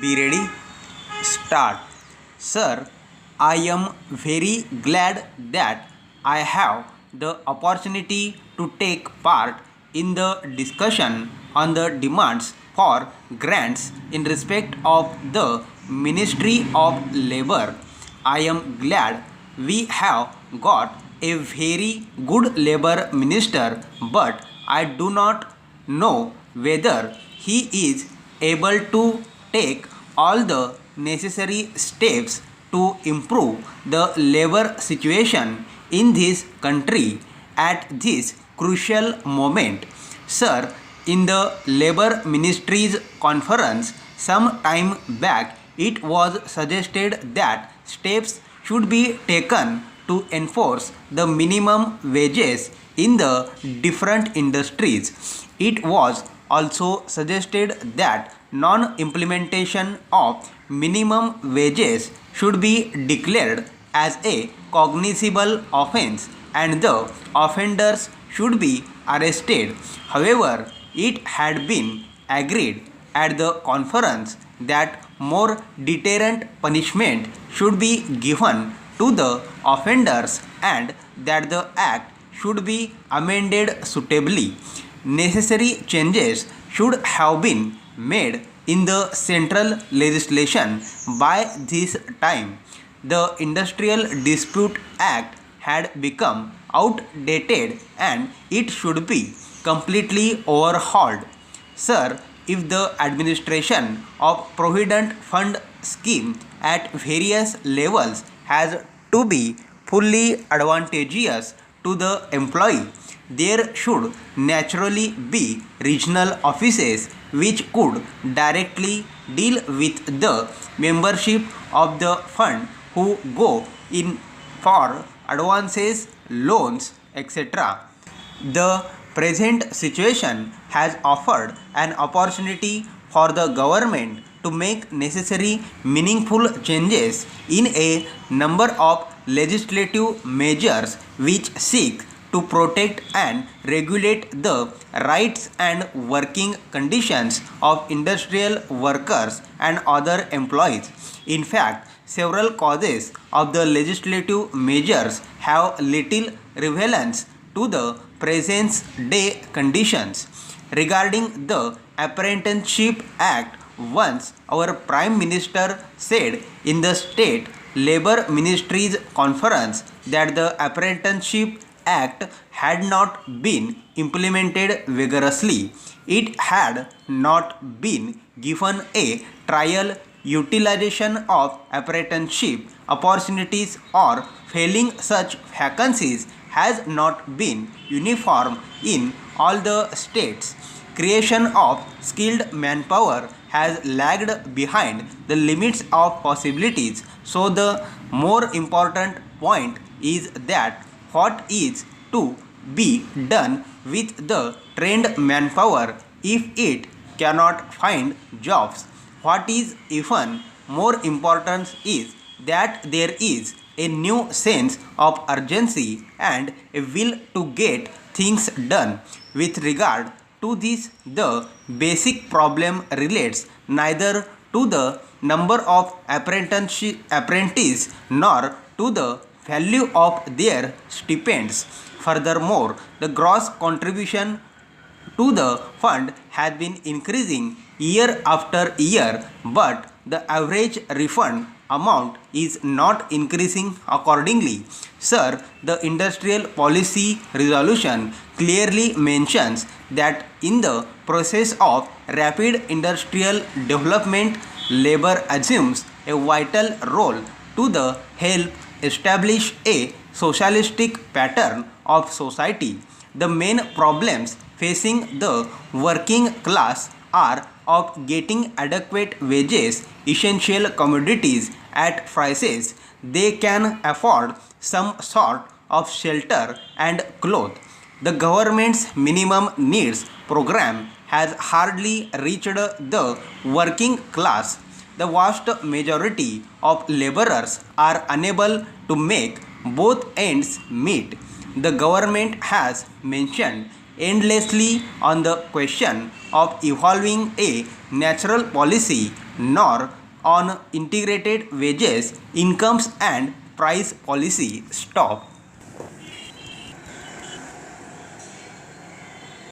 Be ready? Start. Sir, I am very glad that I have the opportunity to take part in the discussion on the demands for grants in respect of the Ministry of Labor. I am glad we have got a very good labor minister, but I do not know whether he is able to take all the necessary steps to improve the labor situation in this country at this crucial moment. Sir, in the Labor Ministry's conference some time back, it was suggested that steps should be taken to enforce the minimum wages in the different industries. It was also suggested that non-implementation of minimum wages should be declared as a cognizable offense and the offenders should be arrested. However, it had been agreed at the conference that more deterrent punishment should be given to the offenders and that the act should be amended suitably. Necessary changes should have been made in the central legislation by this time. The Industrial Dispute Act had become outdated and it should be completely overhauled. Sir, if the administration of Provident Fund scheme at various levels has to be fully advantageous to the employee, there should naturally be regional offices which could directly deal with the membership of the fund who go in for advances, loans, etc. The present situation has offered an opportunity for the government to make necessary meaningful changes in a number of legislative measures which seek to protect and regulate the rights and working conditions of industrial workers and other employees. In fact, several causes of the legislative measures have little relevance to the present day conditions. Regarding the Apprenticeship Act, once our Prime Minister said in the State Labour Ministry's conference that the Apprenticeship Act had not been implemented vigorously. It had not been given a trial utilization of apprenticeship opportunities or filling such vacancies has not been uniform in all the states. Creation of skilled manpower has lagged behind the limits of possibilities. So the more important point is that what is to be done with the trained manpower if it cannot find jobs. What is even more important is that there is a new sense of urgency and a will to get things done. With regard to this, the basic problem relates neither to the number of apprentices nor to the value of their stipends. Furthermore, the gross contribution to the fund has been increasing year after year, but the average refund amount is not increasing accordingly. Sir, the Industrial Policy Resolution clearly mentions that in the process of rapid industrial development, labor assumes a vital role to the help establish a socialistic pattern of society. The main problems facing the working class are of getting adequate wages, essential commodities at prices they can afford, some sort of shelter and clothes. The government's minimum needs program has hardly reached the working class. The vast majority of laborers are unable to make both ends meet. The government has mentioned endlessly on the question of evolving a natural policy nor on integrated wages, incomes and price policy. Stop.